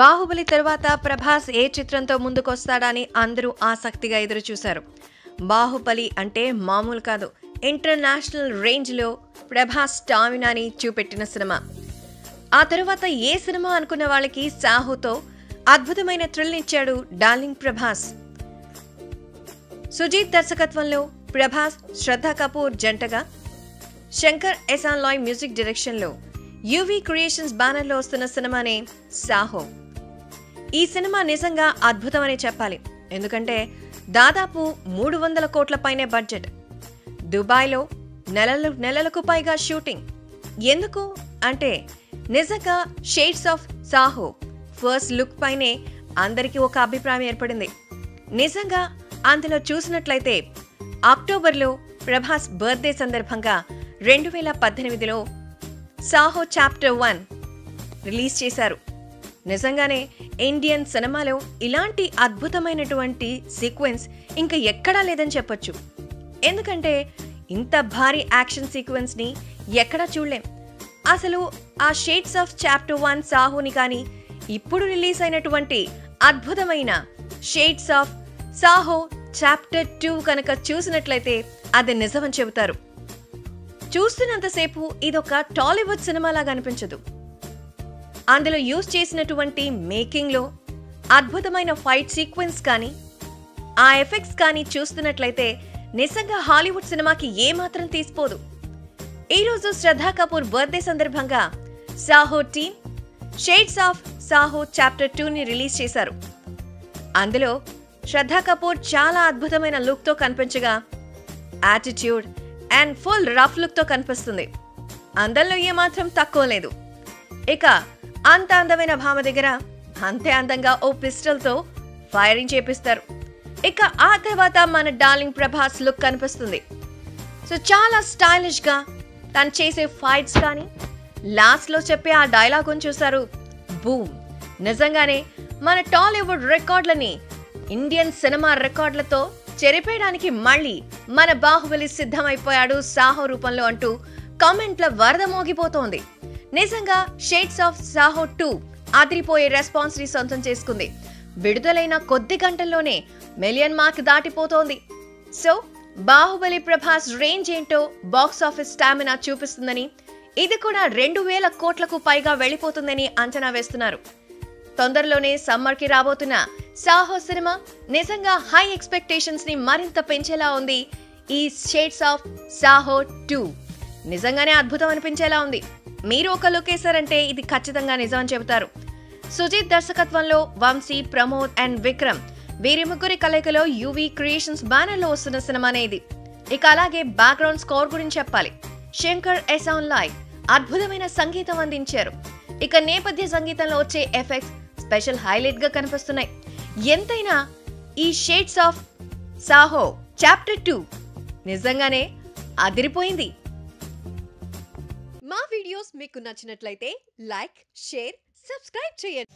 బాహుబలి తర్వాత ప్రభాస్ ఏ చిత్రంతో ముందుకొస్తాడని అందరూ ఆసక్తిగా ఎదురుచూశారు. బాహుబలి అంటే మామూలు కాదు, ఇంటర్నేషనల్ రేంజ్లో ప్రభాస్ స్టామినాని చూపెట్టిన సినిమా. ఆ తరువాత ఏ సినిమా అనుకున్న వాళ్ళకి సాహోతో అద్భుతమైన థ్రిల్ ఇచ్చాడు డార్లింగ్ ప్రభాస్. సుజీత్ దర్శకత్వంలో ప్రభాస్, శ్రద్ధా కపూర్ జంటగా, శంకర్ ఎహసాన్ లాయ్ మ్యూజిక్ డైరెక్షన్లో యువి క్రియేషన్స్ బ్యానర్లో వస్తున్న సినిమానే సాహో. ఈ సినిమా నిజంగా అద్భుతమని చెప్పాలి. ఎందుకంటే దాదాపు 300 కోట్ల పైనే బడ్జెట్, దుబాయ్లో నెలలకు పైగా షూటింగ్. ఎందుకు అంటే నిజంగా shades of Saaho first look పైనే అందరికీ ఒక అభిప్రాయం ఏర్పడింది. నిజంగా అందులో చూసినట్లయితే అక్టోబర్లో ప్రభాస్ బర్త్డే సందర్భంగా 2018లో సాహో చాప్టర్ 1 రిలీజ్ చేశారు. నిజంగానే ఇండియన్ సినిమాలో ఇలాంటి అద్భుతమైనటువంటి సీక్వెన్స్ ఇంకా ఎక్కడా లేదని చెప్పొచ్చు. ఎందుకంటే ఇంత భారీ యాక్షన్ సీక్వెన్స్ ని ఎక్కడా చూడలేం. అసలు ఆ షేడ్స్ ఆఫ్ చాప్టర్ 1 సాహోని కానీ ఇప్పుడు రిలీజ్ అయినటువంటి అద్భుతమైన షేడ్స్ ఆఫ్ సాహో చాప్టర్ 2 కనుక చూసినట్లయితే అది నిజమని చెబుతారు. చూస్తున్నంతసేపు ఇదొక టాలీవుడ్ సినిమాలాగా అనిపించదు. అందులో యూజ్ చేసినటువంటి మేకింగ్లో అద్భుతమైన ఫైట్ సీక్వెన్స్ కానీ, ఆ ఎఫెక్ట్స్ కానీ చూస్తున్నట్లయితే నిజంగా హాలీవుడ్ సినిమాకి ఏమాత్రం తీసిపోదు. ఈరోజు శ్రద్ధా కపూర్ బర్త్డే సందర్భంగా Saaho team shades of Saaho chapter 2ని రిలీజ్ చేశారు. అందులో శ్రద్ధా కపూర్ చాలా అద్భుతమైన లుక్తో కనిపించగా, యాటిట్యూడ్ అండ్ ఫుల్ రఫ్ లుక్తో కనిపిస్తుంది. అందంలో ఏమాత్రం తక్కువ లేదు. ఇక అంత అందమైన భామ దగ్గర అంతే అందంగా ఓ పిస్టల్తో ఫైరింగ్ చేపిస్తారు. ఇక ఆ తర్వాత మన డార్లింగ్ ప్రభాస్ లుక్ కనిపిస్తుంది. సో చాలా స్టైలిష్ గా తను చేసే ఫైట్స్ కానీ, లాస్ట్ లో చెప్పే ఆ డైలాగ్ చూసారు, బూమ్. నిజంగానే మన టాలీవుడ్ రికార్డులని ఇండియన్ సినిమా రికార్డులతో చెరిపేయడానికి మళ్ళీ మన బాహుబలి సిద్ధమైపోయాడు సాహో రూపంలో అంటూ కామెంట్ల వరద మోగిపోతోంది. నిజంగా షేడ్స్ ఆఫ్ సాహో 2 అదిరిపోయే రెస్పాన్స్ ని సొంతం చేసుకుంది. విడుదలైన కొద్ది గంటల్లోనే మిలియన్ మార్క్ దాటిపోతోంది. సో బాహుబలి ప్రభాస్ రేంజ్ ఏంటో బాక్స్ ఆఫీస్ స్టామినా చూపిస్తుందని, ఇది కూడా 2000 కోట్లకు పైగా వెళ్లిపోతుందని అంచనా వేస్తున్నారు. తొందరలోనే సమ్మర్ కి రాబోతున్న సాహో సినిమా నిజంగా హై ఎక్స్పెక్టేషన్స్ ని మరింత పెంచేలా ఉంది. ఈ షేడ్స్ ఆఫ్ సాహో 2 నిజంగానే అద్భుతం అనిపించేలా ఉంది. మీరు ఒక లుక్ వేసారంటే ఇది ఖచ్చితంగా నిజం అని చెబుతారు. సుజీత్ దర్శకత్వంలో వంశీ, ప్రమోద్ అండ్ విక్రమ్ వీరి ముగ్గురి కలయికలో యువి క్రియేషన్స్ బ్యానర్ లో వస్తున్న సినిమానే ఇది. ఇక అలాగే బ్యాక్గ్రౌండ్ స్కోర్ గురించి చెప్పాలి. శంకర్ ఎహసాన్ లాయ్ అద్భుతమైన సంగీతం అందించారు. ఇక నేపథ్య సంగీతంలో వచ్చే ఎఫెక్ట్స్ స్పెషల్ హైలైట్ గా కనిపిస్తున్నాయి. ఎంతైనా ఈ షేడ్స్ ఆఫ్ సాహో చాప్టర్ 2 నిజంగానే అదిరిపోయింది. మా వీడియోస్ మీకు నచ్చినట్లయితే లైక్, షేర్, సబ్స్క్రైబ్ చేయండి.